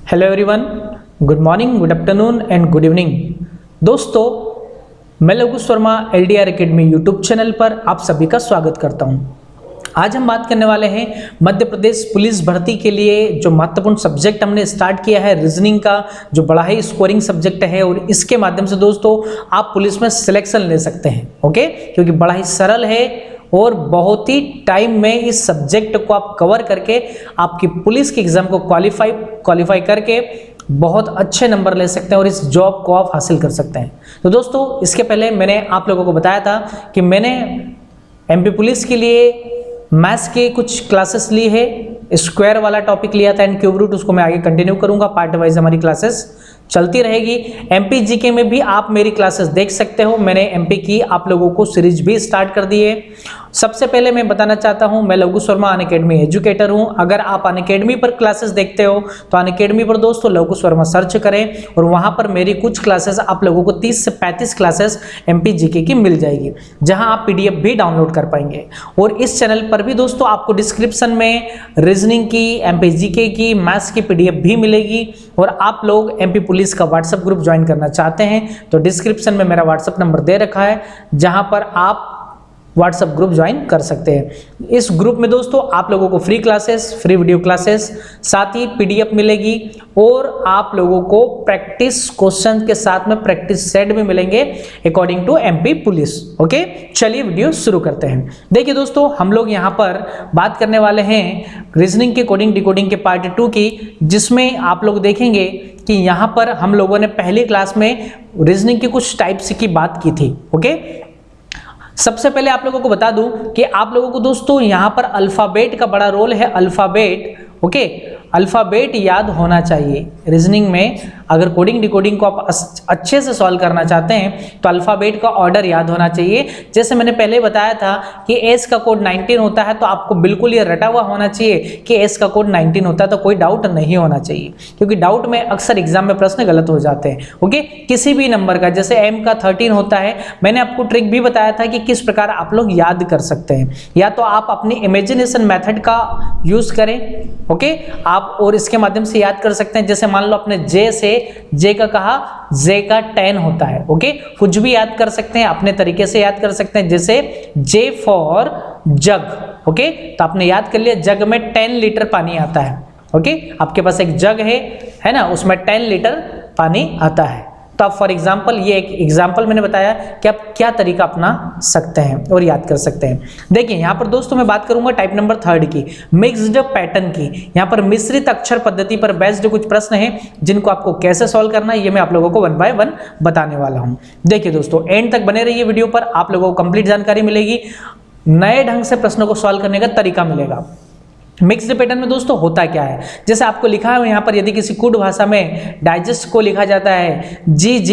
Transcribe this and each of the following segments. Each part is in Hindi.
Hello everyone, good morning, good afternoon and good evening. दोस्तों, मैं लघुस Verma LDR academy YouTube channel पर आप सभी का स्वागत करता हूं। आज हम बात करने वाले हैं मध्य प्रदेश पुलिस भर्ती के लिए जो महत्वपूर्ण सब्जेक्ट हमने स्टार्ट किया है रीजनिंग का, जो बड़ा ही स्कोरिंग सब्जेक्ट है और इसके माध्यम से दोस्तों आप पुलिस में सिलेक्शन ले सकते हैं। ओके, क्योंकि बड़ा ही सरल है और बहुत ही टाइम में इस सब्जेक्ट को आप कवर करके आपकी पुलिस की एग्जाम को क्वालिफाई करके बहुत अच्छे नंबर ले सकते हैं और इस जॉब को आप हासिल कर सकते हैं। तो दोस्तों, इसके पहले मैंने आप लोगों को बताया था कि मैंने MP पुलिस के लिए मैथ्स के कुछ क्लासेस ली है, स्क्वायर वाला टॉपिक लिया था एंड क्यूब रूट, उसको मैं आगे कंटिन्यू करूंगा। पार्ट वाइज हमारी क्लासेस चलती रहेगी। MP GK में भी आप मेरी क्लासेस देख सकते हो। मैंने MP की आप लोगों को सीरीज भी स्टार्ट कर दी है। सबसे पहले मैं बताना चाहता हूं, मैं लघुस वर्मा अनअकैडमी एजुकेटर हूं। अगर आप अनअकैडमी पर क्लासेस देखते हो तो अनअकैडमी पर दोस्तों लघुस वर्मा सर्च करें और वहां पर मेरी कुछ क्लासेस आप लोगों को 30 से 35 क्लासेस MP GK की मिल जाएगी, जहां आप PDF भी डाउनलोड कर पाएंगे। और इस चैनल पर भी दोस्तों आपको डिस्क्रिप्शन में रीजनिंग की, MP GK की, मैथ्स की PDF भी मिलेगी। और आप लोग MP पुलिस का व्हाट्सएप ग्रुप ज्वाइन करना चाहते हैं तो डिस्क्रिप्शन में मेरा व्हाट्सएप नंबर दे रखा है, जहां पर आप व्हाट्सएप ग्रुप ज्वाइन कर सकते हैं। इस ग्रुप में दोस्तों आप लोगों को free classes, free video classes, साथ ही PDF मिलेगी और आप लोगों को प्रैक्टिस क्वेश्चन के साथ में प्रैक्टिस सेट भी मिलेंगे according to MP police. Okay, चलिए वीडियो शुरू करते हैं। देखिए दोस्तों, हम लोग यहाँ पर बात करने वाले हैं रीजनिंग के कोडिंग डिकोडिंग के पार्ट 2 की, जिसमें आप लोग देखेंगे कि यहाँ पर हम लोगों ने पहली क्लास में रीजनिंग के कुछ टाइप्स की बात की थी। ओके, सबसे पहले आप लोगों को बता दूं कि आप लोगों को दोस्तों यहां पर अल्फाबेट का बड़ा रोल है। अल्फाबेट, ओके, अल्फाबेट याद होना चाहिए रीजनिंग में। अगर कोडिंग डिकोडिंग को आप अच्छे से सॉल्व करना चाहते हैं तो अल्फाबेट का ऑर्डर याद होना चाहिए। जैसे मैंने पहले बताया था कि S का कोड 19 होता है, तो आपको बिल्कुल ये रटा हुआ होना चाहिए कि S का कोड 19 होता है, तो कोई डाउट नहीं होना चाहिए, क्योंकि डाउट में अक्सर एग्जाम में प्रश्न गलत हो जाते हैं। ओके, किसी भी नंबर का, जैसे M का 13 होता है, मैंने आपको ट्रिक भी बताया था कि किस प्रकार आप लोग याद कर सकते हैं। या तो आप अपनी इमेजिनेशन मेथड का यूज करें, ओके, आप और इसके माध्यम से याद कर सकते हैं। जैसे मान लो आपने J से J का कहा, J का 10 होता है। ओके, कुछ भी याद कर सकते हैं, अपने तरीके से याद कर सकते हैं। जैसे J फॉर जग, ओके, तो आपने याद कर लिया जग में 10 लीटर पानी आता है। ओके, आपके पास एक जग है ना, उसमें 10 लीटर पानी आता है। तो आप फॉर एग्जाम्पल, ये एक एग्जाम्पल मैंने बताया कि आप क्या तरीका अपना सकते हैं और याद कर सकते हैं। देखिए यहाँ पर दोस्तों मैं बात करूंगा टाइप नंबर 3 की, मिक्स्ड पैटर्न की। यहाँ पर मिश्रित अक्षर पद्धति पर बेस्ड कुछ प्रश्न हैं, जिनको आपको कैसे सॉल्व करना है ये मैं आप लोगों को 1 बाय 1 बताने वाला हूँ। देखिए दोस्तों, एंड तक बने रहिए वीडियो पर, आप लोगों को कंप्लीट जानकारी मिलेगी, नए ढंग से प्रश्नों को सॉल्व करने का तरीका मिलेगा। मिक्स्ड पैटर्न में दोस्तों होता क्या है, जैसे आपको लिखा है यहाँ पर, यदि किसी कुड भाषा में डाइजेस्ट को लिखा जाता है GG,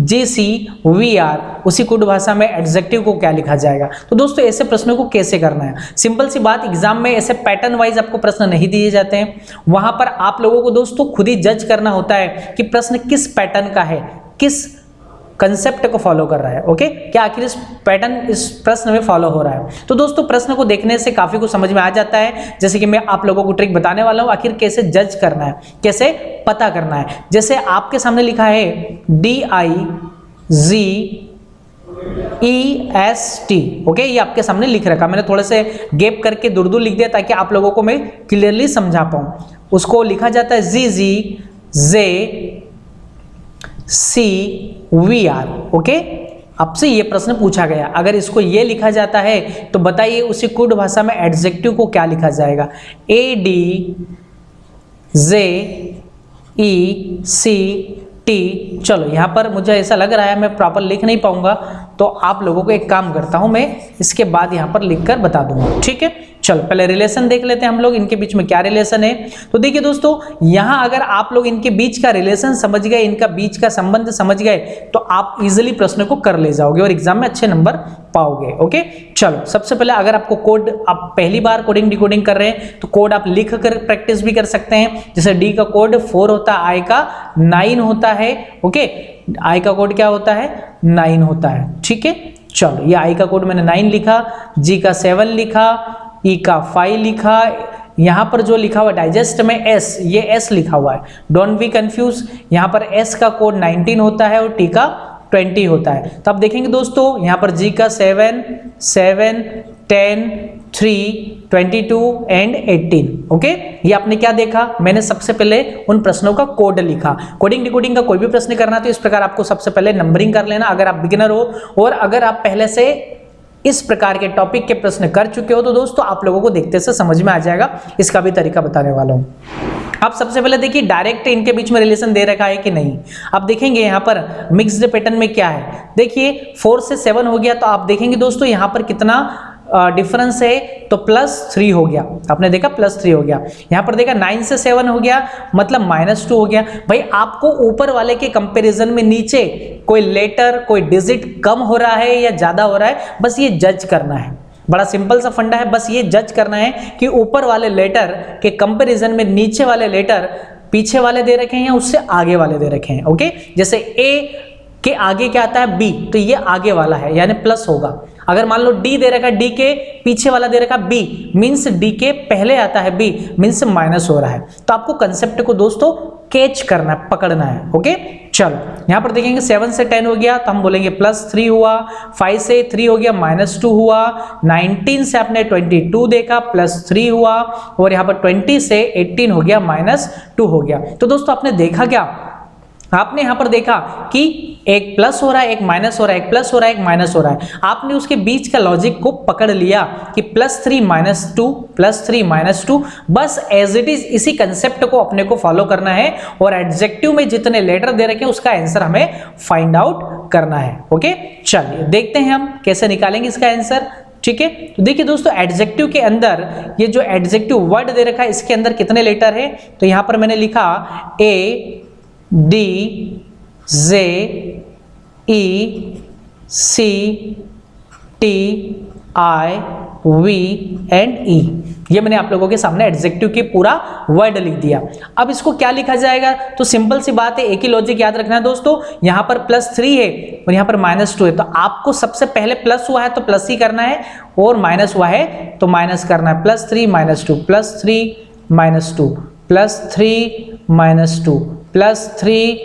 GC, VR, उसी कुड भाषा में एडजेक्टिव को क्या लिखा जाएगा। तो दोस्तों ऐसे प्रश्नों को कैसे करना है, सिंपल सी बात, एग्जाम में ऐसे पैटर्न वाइज आपको प्रश्न नहीं दिए जाते हैं। वहां पर आप लोगों को दोस्तों खुद ही जज करना होता है कि प्रश्न किस पैटर्न का है, किस कंसेप्ट को फॉलो कर रहा है। ओके, क्या आखिर इस पैटर्न इस प्रश्न में फॉलो हो रहा है। तो दोस्तों प्रश्न को देखने से काफी कुछ समझ में आ जाता है। जैसे कि मैं आप लोगों को ट्रिक बताने वाला हूं, आखिर कैसे जज करना है, कैसे पता करना है। जैसे आपके सामने लिखा है DIGEST, ओके, ये आपके सामने लिख रखा, मैंने थोड़े से गैप करके दूर लिख दिया ताकि आप लोगों को मैं क्लियरली समझा पाऊं। उसको लिखा जाता है GGJCVR। ओके, आपसे ये प्रश्न पूछा गया, अगर इसको ये लिखा जाता है तो बताइए उसी कुड भाषा में एडजेक्टिव को क्या लिखा जाएगा। ADJECT। चलो यहाँ पर मुझे ऐसा लग रहा है मैं प्रॉपर लिख नहीं पाऊंगा, तो आप लोगों को एक काम करता हूं, मैं इसके बाद यहाँ पर लिखकर बता दूंगा। ठीक है, चलो पहले रिलेशन देख लेते हैं हम लोग, इनके बीच में क्या रिलेशन है। तो देखिए दोस्तों, यहाँ अगर आप लोग इनके बीच का रिलेशन समझ गए, इनका बीच का संबंध समझ गए, तो आप इजिली प्रश्न को कर ले जाओगे और एग्जाम में अच्छे नंबर पाओगे। ओके, चलो सबसे पहले अगर आपको कोड, आप पहली बार कोडिंग डिकोडिंग कर रहे हैं तो कोड आप लिख कर प्रैक्टिस भी कर सकते हैं। जैसे D का कोड 4 होता है, I का 9 होता है। ओके, I का कोड क्या होता है, 9 होता है। ठीक है, चलो ये I का कोड मैंने 9 लिखा, G का 7 लिखा, E का 5 लिखा, यहाँ पर जो लिखा हुआ डाइजेस्ट में एस, ये एस लिखा हुआ है, डोंट बी कंफ्यूज। यहाँ पर एस का कोड 19 होता है और टी का 20 होता है। तो आप देखेंगे दोस्तों यहाँ पर जी का 7, 7, 10, 3, 22 एंड 18। ओके, ये आपने क्या देखा, मैंने सबसे पहले उन प्रश्नों का कोड लिखा। कोडिंग डिकोडिंग का कोई भी प्रश्न करना तो इस प्रकार आपको सबसे पहले नंबरिंग कर लेना, अगर आप बिगिनर हो और अगर आप पहले से इस प्रकार के टॉपिक के प्रश्न कर चुके हो तो दोस्तों आप लोगों को देखते से समझ में आ जाएगा। इसका भी तरीका बताने वाला हूं। आप सबसे पहले देखिए डायरेक्ट इनके बीच में रिलेशन दे रखा है कि नहीं। आप देखेंगे यहाँ पर मिक्स्ड पैटर्न में क्या है, देखिए 4 से 7 हो गया, तो आप देखेंगे दोस्तों यहाँ पर कितना डिफरेंस है, तो +3 हो गया। आपने देखा +3 हो गया। यहाँ पर देखा 9 से 7 हो गया, मतलब -2 हो गया। भाई आपको ऊपर वाले के कंपैरिजन में नीचे कोई लेटर, कोई डिजिट कम हो रहा है या ज्यादा हो रहा है, बस ये जज करना है। बड़ा सिंपल सा फंडा है, बस ये जज करना है कि ऊपर वाले लेटर के कंपैरिजन में नीचे वाले लेटर पीछे वाले दे रखे हैं या उससे आगे वाले दे रखे हैं। ओके, जैसे ए के आगे क्या आता है बी, तो ये आगे वाला है यानी प्लस होगा। अगर मान लो डी दे रखा है, डी के पीछे वाला दे रखा बी, मीन्स डी के पहले आता है बी, मीन्स माइनस हो रहा है। तो आपको कंसेप्ट को दोस्तों कैच करना है, पकड़ना है। ओके, चलो यहाँ पर देखेंगे 7 से 10 हो गया तो हम बोलेंगे +3 हुआ, 5 से 3 हो गया -2 हुआ, 19 से आपने 22 देखा +3 हुआ, और यहाँ पर 20 से 18 हो गया -2 हो गया। तो दोस्तों आपने देखा क्या, आपने यहां पर देखा कि एक प्लस हो रहा है, एक माइनस हो रहा है, एक प्लस हो रहा है, एक माइनस हो रहा है। आपने उसके बीच का लॉजिक को पकड़ लिया कि +3 -2 +3 -2, बस एज इट इज इसी कंसेप्ट को अपने को फॉलो करना है और एडजेक्टिव में जितने लेटर दे रखे हैं उसका आंसर हमें फाइंड आउट करना है। ओके, चलिए देखते हैं हम कैसे निकालेंगे इसका आंसर। ठीक है, तो देखिए दोस्तों एडजेक्टिव के अंदर ये जो एडजेक्टिव वर्ड दे रखा है इसके अंदर कितने लेटर है, तो यहां पर मैंने लिखा A D J E C T I V and E, ये मैंने आप लोगों के सामने एडजेक्टिव की पूरा वर्ड लिख दिया। अब इसको क्या लिखा जाएगा, तो सिंपल सी बात है, एक ही लॉजिक याद रखना है दोस्तों। यहाँ पर +3 है और यहाँ पर -2 है, तो आपको सबसे पहले प्लस हुआ है तो प्लस ही करना है और माइनस हुआ है तो माइनस करना है। +3 -2 +3 -2 +3 -2 +3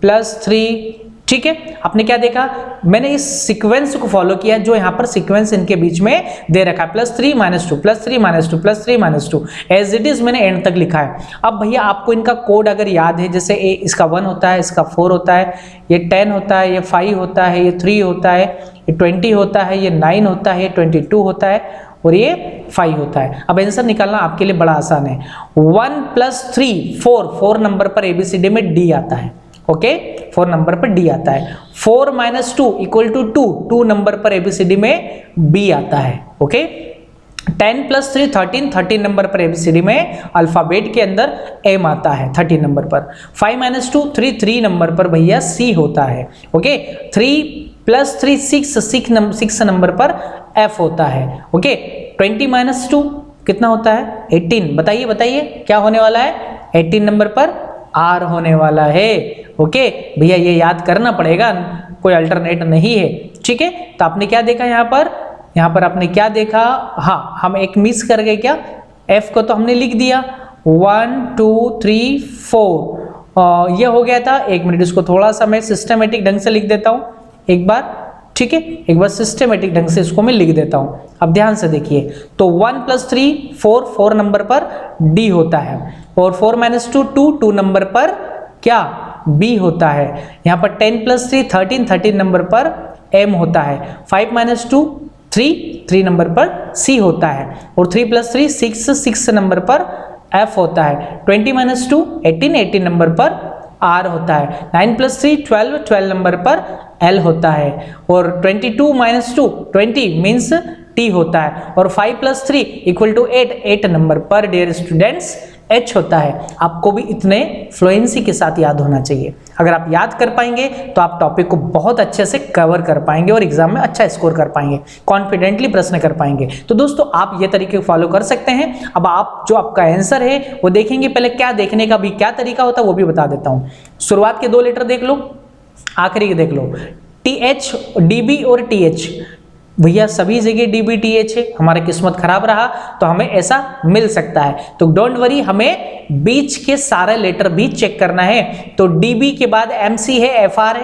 +2 ठीक है, आपने क्या देखा, मैंने इस सीक्वेंस को फॉलो किया जो यहाँ पर सीक्वेंस इनके बीच में दे रखा है, +3 -2 +3 -2 +3 -2 एज इट इज मैंने एंड तक लिखा है। अब भैया आपको इनका कोड अगर याद है, जैसे इसका 1 होता है, इसका 4 होता है, ये 10 होता है, ये 5 होता है, ये 3 होता है, ये 20 होता है, ये 9 होता है, ये 22 होता है और ये 5 होता है। अब आंसर निकालना आपके लिए बड़ा आसान है। 1 + 3 4 नंबर पर ABCD में D आता है। ओके, 4 नंबर पर D आता है। 4 - 2 = 2 नंबर पर ABCD में B आता है। ओके, 10 + 3 13 नंबर पर ABCD में अल्फाबेट के अंदर M आता है 13 नंबर पर। 5 - 2 3 नंबर पर भैया C होता है। ओके, 3 + 3 6 नंबर पर F होता है। ओके, 20 - 2 कितना होता है 18, बताइए क्या होने वाला है, 18 नंबर पर R होने वाला है। ओके भैया, ये याद करना पड़ेगा, कोई अल्टरनेट नहीं है। ठीक है, तो आपने क्या देखा यहाँ पर आपने क्या देखा, हाँ हम एक मिस कर गए, क्या F को तो हमने लिख दिया 1 2 3 4, ये हो गया था। एक मिनट, इसको थोड़ा सा मैं सिस्टमेटिक ढंग से लिख देता हूँ एक बार। ठीक है, एक बार सिस्टमेटिक ढंग से इसको मैं लिख देता हूँ। अब ध्यान से देखिए, तो 1 + 3 4 नंबर पर D होता है, और 4 - 2 2 नंबर पर क्या B होता है। यहाँ पर 10 + 3 13 नंबर पर M होता है। 5 - 2 3 नंबर पर C होता है, और 3 + 3 6 नंबर पर F होता है। 20 - 2 18 नंबर पर R होता है। 9 + 3 12 नंबर पर L होता है, और 22 - 2 20 मीन्स T होता है, और 5 + 3 = 8 नंबर पर डियर स्टूडेंट्स H होता है। आपको भी इतने फ्लुएंसी के साथ याद होना चाहिए। अगर आप याद कर पाएंगे तो आप टॉपिक को बहुत अच्छे से कवर कर पाएंगे और एग्जाम में अच्छा स्कोर कर पाएंगे, कॉन्फिडेंटली प्रश्न कर पाएंगे। तो दोस्तों आप ये तरीके फॉलो कर सकते हैं। अब आप जो आपका आंसर है वो देखेंगे, पहले क्या देखने का भी क्या तरीका होता है वो भी बता देता हूँ। शुरुआत के 2 लेटर देख लो, आखिरी के देख लो, TH DB और TH। भैया सभी जगह DBTH है, हमारा किस्मत खराब रहा तो हमें ऐसा मिल सकता है। तो डोंट वरी, हमें बीच के सारे लेटर भी चेक करना है। तो DB के बाद MC है, FR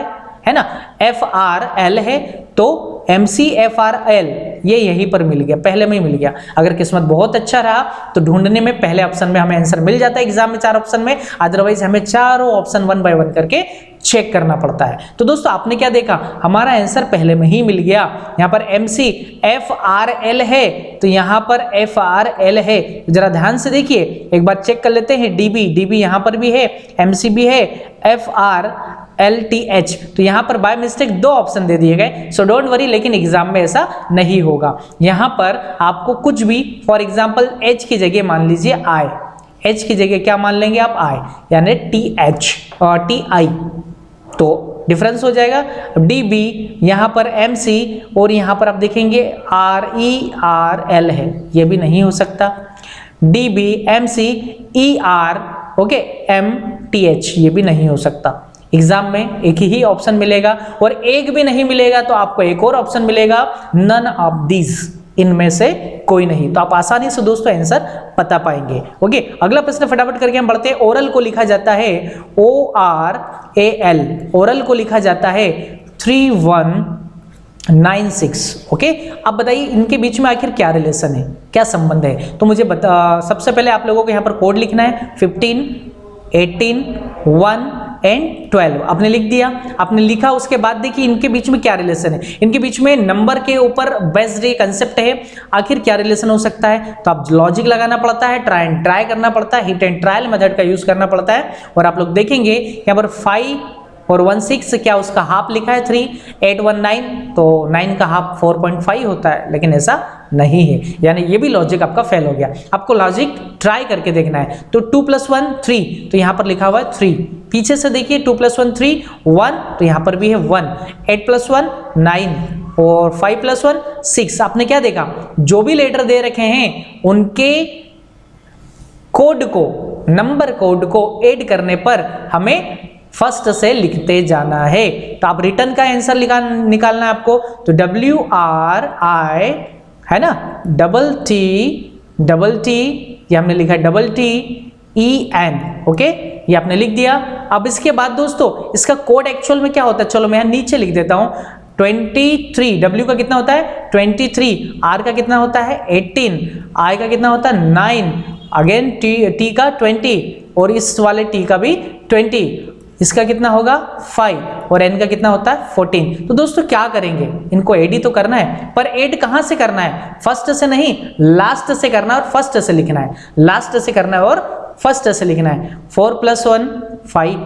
है ना, FRL है, तो MC FRL ये यहीं पर मिल गया, पहले में ही मिल गया। अगर किस्मत बहुत अच्छा रहा तो ढूंढने में पहले ऑप्शन में हमें आंसर मिल जाता है एग्जाम में 4 ऑप्शन में, अदरवाइज हमें चारों ऑप्शन 1 बाय 1 करके चेक करना पड़ता है। तो दोस्तों आपने क्या देखा, हमारा आंसर पहले में ही मिल गया। यहाँ पर MC FRL है तो यहाँ पर FRL है, जरा ध्यान से देखिए, एक बार चेक कर लेते हैं। DB यहाँ पर भी है, MC भी है, FRLTH, तो यहाँ पर बाय मिस्टेक 2 ऑप्शन दे दिए गए। सो डोंट वरी, लेकिन एग्जाम में ऐसा नहीं होगा। यहाँ पर आपको कुछ भी, फॉर एग्जाम्पल H की जगह मान लीजिए I, H की जगह क्या मान लेंगे आप, I, यानी TH और TI, तो डिफरेंस हो जाएगा। DB यहाँ पर MC और यहाँ पर आप देखेंगे RERL है, ये भी नहीं हो सकता। DB MC ER okay MTH, ये भी नहीं हो सकता। एग्जाम में एक ही ऑप्शन मिलेगा, और एक भी नहीं मिलेगा तो आपको एक और ऑप्शन मिलेगा, नन ऑफ दीज, इनमें से कोई नहीं। तो आप आसानी से दोस्तों आंसर बता पाएंगे। ओके, अगला प्रश्न फटाफट करके हम बढ़ते हैं। ओरल को लिखा जाता है ORAL, ओरल को लिखा जाता है 3196। ओके, अब बताइए इनके बीच में आखिर क्या रिलेशन है, क्या संबंध है। तो मुझे सबसे पहले आप लोगों को यहाँ पर कोड लिखना है 15, 18, 1 एंड 12। आपने लिख दिया, आपने लिखा, उसके बाद देखिए इनके बीच में क्या रिलेशन है। इनके बीच में नंबर के ऊपर बेस्ड कंसेप्ट है, आखिर क्या रिलेशन हो सकता है। तो आप लॉजिक लगाना पड़ता है, ट्राई करना पड़ता है, हिट एंड ट्रायल मेथड का यूज करना पड़ता है। और आप लोग देखेंगे यहाँ पर 5 और 16 क्या उसका हाफ लिखा है 3, 8 1 9, तो 9 का हाफ 4.5 होता है, लेकिन ऐसा नहीं है, यानी ये भी लॉजिक आपका फेल हो गया। आपको लॉजिक ट्राई करके देखना है। तो 2 + 1 3, तो यहाँ पर लिखा हुआ है 3, पीछे से देखिए 2 + 1 3 1, तो यहाँ पर भी है 1, 8 + 1 9 और 5 + 1 6। आपने क्या देखा, जो भी लेटर दे रखे हैं उनके कोड को, नंबर कोड को ऐड करने पर हमें फर्स्ट से लिखते जाना है। तो आप रिटर्न का आंसर निकालना है आपको। तो WRI है ना, TT, ये हमने लिखा TTEN। ओके, ये आपने लिख दिया। अब इसके बाद दोस्तों इसका कोड एक्चुअल में क्या होता है, चलो मैं यहाँ नीचे लिख देता हूँ। 23, W का कितना होता है 23, R का कितना होता है 18, I का कितना होता है 9, अगेन T का 20 और इस वाले T का भी 20, इसका कितना होगा 5 और N का कितना होता है 14। तो दोस्तों क्या करेंगे, इनको ऐड ही तो करना है, पर ऐड कहां से करना है, फर्स्ट से नहीं, लास्ट से करना है और फर्स्ट से लिखना है। लास्ट से करना है और फर्स्ट से लिखना है। 4 + 1 5,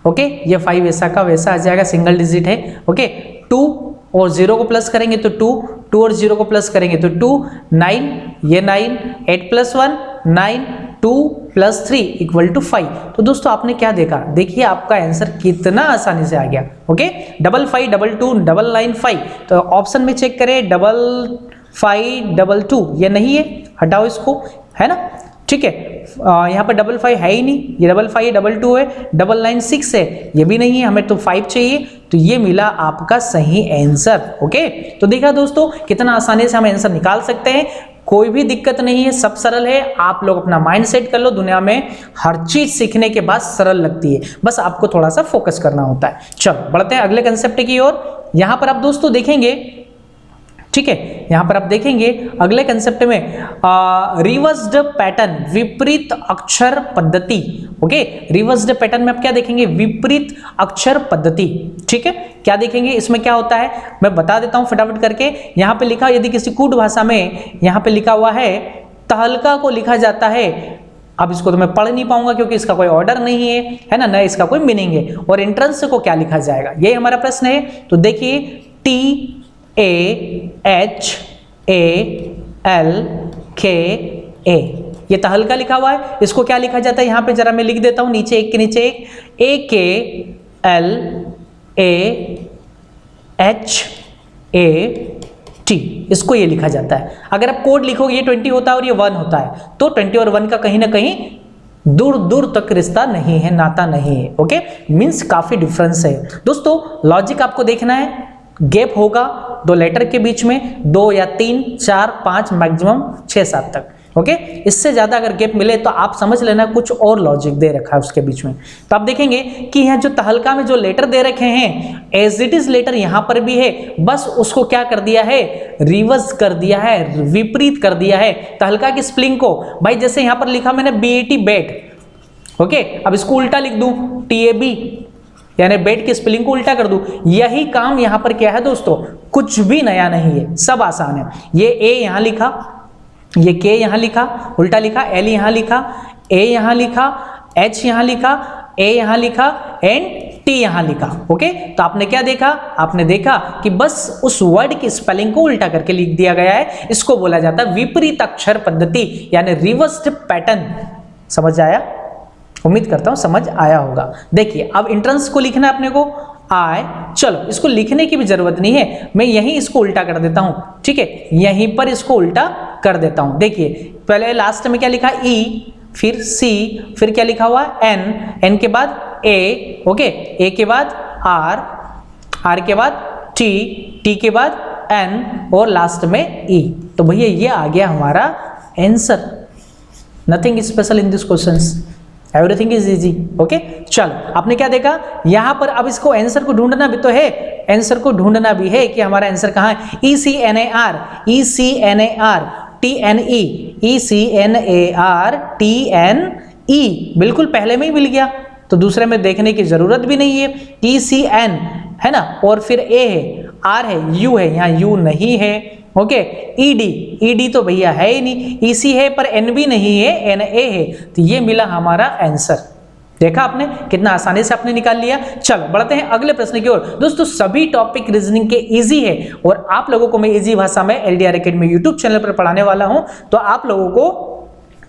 ओके, ये 5 ऐसा का वैसा आ जाएगा, सिंगल डिजिट है। ओके, 2 और 0 को प्लस करेंगे तो 2, 2 और 0 को प्लस करेंगे तो 2, 9, ये 9, 8 + 1 9, 2 + 3 = 5। तो दोस्तों आपने क्या देखा, देखिए आपका आंसर कितना आसानी से आ गया। ओके, 55 22 995, तो ऑप्शन में चेक करें 55 22, ये नहीं है, हटाओ इसको, है ना, ठीक है। यहाँ पर 55 है ही नहीं, ये 55 22 है, 996 है, ये भी नहीं है, हमें तो 5 चाहिए। तो ये मिला आपका सही आंसर। ओके, तो देखा दोस्तों कितना आसानी से हम आंसर निकाल सकते हैं, कोई भी दिक्कत नहीं है, सब सरल है। आप लोग अपना माइंड सेट कर लो, दुनिया में हर चीज सीखने के बाद सरल लगती है, बस आपको थोड़ा सा फोकस करना होता है। चलो बढ़ते हैं अगले कंसेप्ट की ओर। यहां पर आप दोस्तों देखेंगे, ठीक है, यहां पर आप देखेंगे अगले कंसेप्ट में रिवर्स्ड पैटर्न, विपरीत अक्षर पद्धति। ओके, रिवर्स्ड पैटर्न में आप क्या देखेंगे, विपरीत अक्षर पद्धति। ठीक है, क्या देखेंगे, इसमें क्या होता है मैं बता देता हूं फटाफट करके। यहां पे लिखा, यदि किसी कूट भाषा में यहां पे लिखा हुआ है तहलका को लिखा जाता है, अब इसको तो मैं पढ़ नहीं पाऊंगा क्योंकि इसका कोई ऑर्डर नहीं है ना, इसका कोई मीनिंग है। और एंट्रेंस को क्या लिखा जाएगा, ये हमारा प्रश्न है। तो देखिए TAHALKA, ये तहलका लिखा हुआ है, इसको क्या लिखा जाता है, यहाँ पे जरा मैं लिख देता हूँ नीचे एक के नीचे एक, AKLAHAT, इसको ये लिखा जाता है। अगर आप कोड लिखोगे ये 20 होता है और ये 1 होता है, तो 20 और 1 का कहीं ना कहीं दूर दूर तक रिश्ता नहीं है, नाता नहीं है। ओके, मीन्स काफी डिफरेंस है। दोस्तों लॉजिक आपको देखना है, गैप होगा दो लेटर के बीच में, 2 या 3, 4, 5, मैक्सिमम 6, 7 तक। ओके, इससे ज्यादा अगर गैप मिले तो आप समझ लेना कुछ और लॉजिक दे रखा है उसके बीच में। तो आप देखेंगे कि यह जो तहलका में जो लेटर दे रखे हैं एज इट इज लेटर यहां पर भी है, बस उसको क्या कर दिया है, रिवर्स कर दिया है, विपरीत कर दिया है तहलका की स्पेलिंग को। भाई जैसे यहां पर लिखा मैंने BAT बैट, ओके, अब इसको उल्टा लिख दूं TAB, यानी बेड की स्पेलिंग को उल्टा कर दूं। यही काम यहां पर क्या है दोस्तों, कुछ भी नया नहीं है, सब आसान है। ये A यहां लिखा, ये K यहां लिखा, उल्टा लिखा, L यहां लिखा, A यहां लिखा, H यहां लिखा, A यहां लिखा एंड T यहां लिखा। ओके, तो आपने क्या देखा, आपने देखा कि बस उस वर्ड की स्पेलिंग को उल्टा करके लिख दिया गया है। इसको बोला जाता है विपरीत अक्षर पद्धति, यानी रिवर्स्ड पैटर्न। समझ आया? उम्मीद करता हूं समझ आया होगा। देखिए अब इंट्रेंस को लिखना है अपने को आए, चलो इसको लिखने की भी जरूरत नहीं है, मैं यहीं इसको उल्टा कर देता हूं, ठीक है, यहीं पर इसको उल्टा कर देता हूं। देखिए पहले लास्ट में क्या लिखा E, फिर C, फिर क्या लिखा हुआ N, N के बाद A, ओके, A के बाद R, R के बाद T, T के बाद N और लास्ट में E। तो भैया ये आ गया हमारा answer. Nothing special in this questions, everything is easy. Okay, चलो आपने क्या देखा यहां पर, अब इसको आंसर को ढूंढना भी तो है, आंसर को ढूंढना भी है कि हमारा आंसर कहां है। ECNAR, ECNAR TNE, ECNAR TNE, बिल्कुल पहले में ही मिल गया, तो दूसरे में देखने की जरूरत भी नहीं है। ECN है ना, और फिर A है, R है, U है, यहाँ U नहीं है। ओके, ED तो भैया है ही नहीं, EC है पर N भी नहीं है, NA है, तो ये मिला हमारा आंसर। देखा आपने कितना आसानी से आपने निकाल लिया। चलो बढ़ते हैं अगले प्रश्न की ओर। दोस्तों सभी टॉपिक रीजनिंग के इजी है और आप लोगों को मैं इजी भाषा में LDR एकेडमी यूट्यूब चैनल पर पढ़ाने वाला हूं, तो आप लोगों को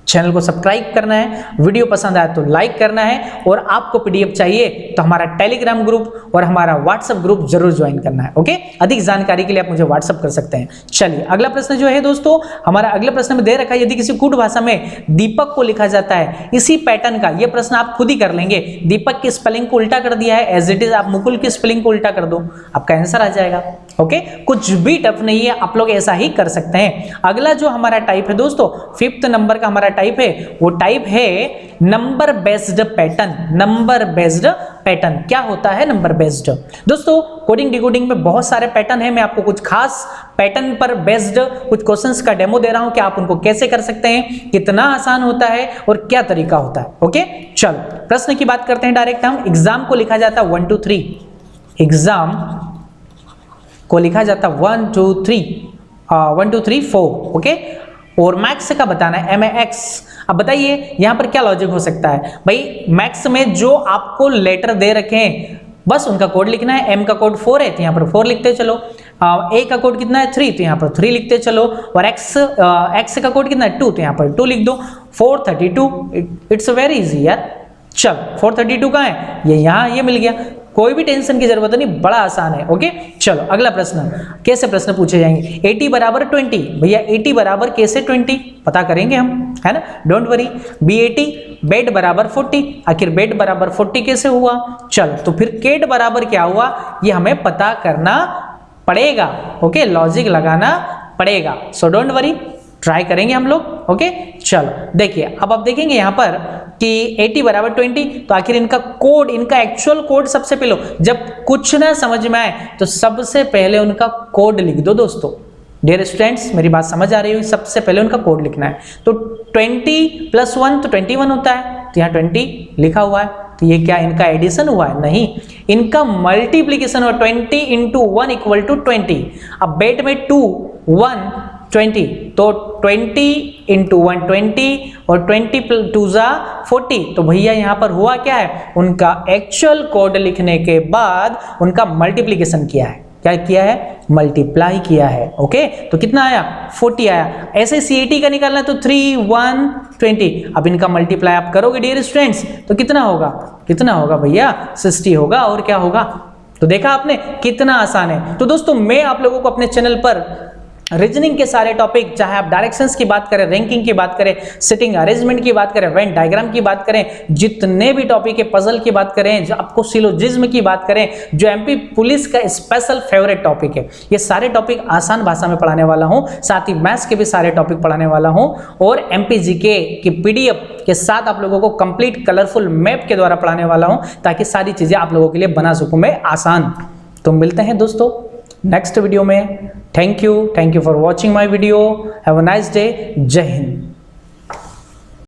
चैनल को सब्सक्राइब करना है, वीडियो पसंद आया तो लाइक करना है, और आपको PDF चाहिए तो हमारा टेलीग्राम ग्रुप और हमारा व्हाट्सएप ग्रुप जरूर ज्वाइन करना है। ओके, अधिक जानकारी के लिए आप मुझे व्हाट्सएप कर सकते हैं। चलिए अगला प्रश्न जो है दोस्तों, हमारा अगले प्रश्न में दे रखा है, यदि किसी कूट भाषा में दीपक को लिखा जाता है इसी पैटर्न का, यह प्रश्न आप खुद ही कर लेंगे। दीपक की स्पेलिंग को उल्टा कर दिया है, एज इट इज आप मुकुल की स्पेलिंग को उल्टा कर दो, आपका आंसर आ जाएगा। ओके, कुछ भी टफ नहीं है, आप लोग ऐसा ही कर सकते हैं। अगला जो हमारा टाइप है दोस्तों, 5th नंबर का हमारा टाइप है, वो टाइप है number based pattern. Number based pattern क्या होता है? नंबर बेस्ड दोस्तों कोडिंग डिकोडिंग में बहुत सारे पैटर्न है, मैं आपको कुछ खास पैटर्न पर बेस्ड कुछ क्वेश्चंस का डेमो दे रहा हूं कि आप उनको कैसे कर सकते हैं, कितना आसान होता है और क्या तरीका होता है। ओके, चलो प्रश्न की बात करते हैं डायरेक्ट हम। एग्जाम को लिखा जाता है 1 2 3, एग्जाम को लिखा जाता 1 2 3 4, ओके, और मैक्स का बताना है MAX। अब बताइए यहां पर क्या लॉजिक हो सकता है भाई, मैक्स में जो आपको लेटर दे रखे हैं बस उनका कोड लिखना है। M का कोड 4 है तो यहां पर 4 लिखते चलो, A का कोड कितना है 3 तो यहां पर 3 लिखते चलो, और X का कोड कितना है 2 तो यहां पर 2 लिख दो। 432, इट्स वेरी इजी यार। चलो 432 कहां है, ये यहां, ये मिल गया, कोई भी टेंशन की जरूरत नहीं, बड़ा आसान है। ओके, चलो अगला प्रश्न, कैसे प्रश्न पूछे जाएंगे। 80 बराबर 20, भैया 80 बराबर कैसे 20 पता करेंगे हम, है ना, डोंट वरी। BAT बेड बराबर 40, आखिर बेड बराबर 40 कैसे हुआ। चलो तो फिर केट बराबर क्या हुआ, ये हमें पता करना पड़ेगा। ओके, लॉजिक लगाना पड़ेगा, सो डोंट वरी, ट्राई करेंगे हम लोग। ओके, चलो देखिए अब आप देखेंगे यहां पर कि 80 बराबर 20, तो आखिर इनका कोड, इनका एक्चुअल कोड सबसे पहले, जब कुछ ना समझ में आए तो सबसे पहले उनका कोड लिख दो दोस्तों। डियर स्टूडेंट्स मेरी बात समझ आ रही है, सबसे पहले उनका कोड लिखना है। तो 20 + 1 तो 21 होता है, तो यहाँ 20 लिखा हुआ है, तो ये क्या इनका एडिशन हुआ है? नहीं, इनका मल्टीप्लीकेशन हुआ। 20 × 1 = 20। अब बेट में 2 1 20, तो 20 × 1 20 और 20 + 2 = 40। तो भैया यहाँ पर हुआ क्या है, उनका एक्चुअल कोड लिखने के बाद उनका मल्टीप्लीकेशन किया है। क्या किया है? मल्टीप्लाई किया है। ओके, तो कितना आया? 40 आया। ऐसे CAT का निकालना तो 3 1 20। अब इनका मल्टीप्लाई आप करोगे डियर स्टूडेंट्स तो कितना होगा? कितना होगा भैया? 60 होगा, और क्या होगा। तो देखा आपने कितना आसान है। तो दोस्तों मैं आप लोगों को अपने चैनल पर रीजनिंग के सारे टॉपिक, चाहे आप डायरेक्शंस की बात करें, रैंकिंग की बात करें, सिटिंग अरेंजमेंट की बात करें, वेन डायग्राम की बात करें, जितने भी टॉपिक है, पजल की बात करें, जो आपको सिलोजिज्म की बात करें, जो एमपी पुलिस का स्पेशल फेवरेट टॉपिक है, ये सारे टॉपिक आसान भाषा में पढ़ाने वाला हूं। साथ ही मैथ्स के भी सारे टॉपिक पढ़ाने वाला हूं और एमपी जीके की पीडीएफ के साथ आप लोगों को कंप्लीट कलरफुल मैप के द्वारा पढ़ाने वाला हूं, ताकि सारी चीजें आप लोगों के लिए बना सकूं मैं आसान। तो मिलते हैं दोस्तों नेक्स्ट वीडियो में। Thank you for watching my video. Have a nice day. जय हिंद।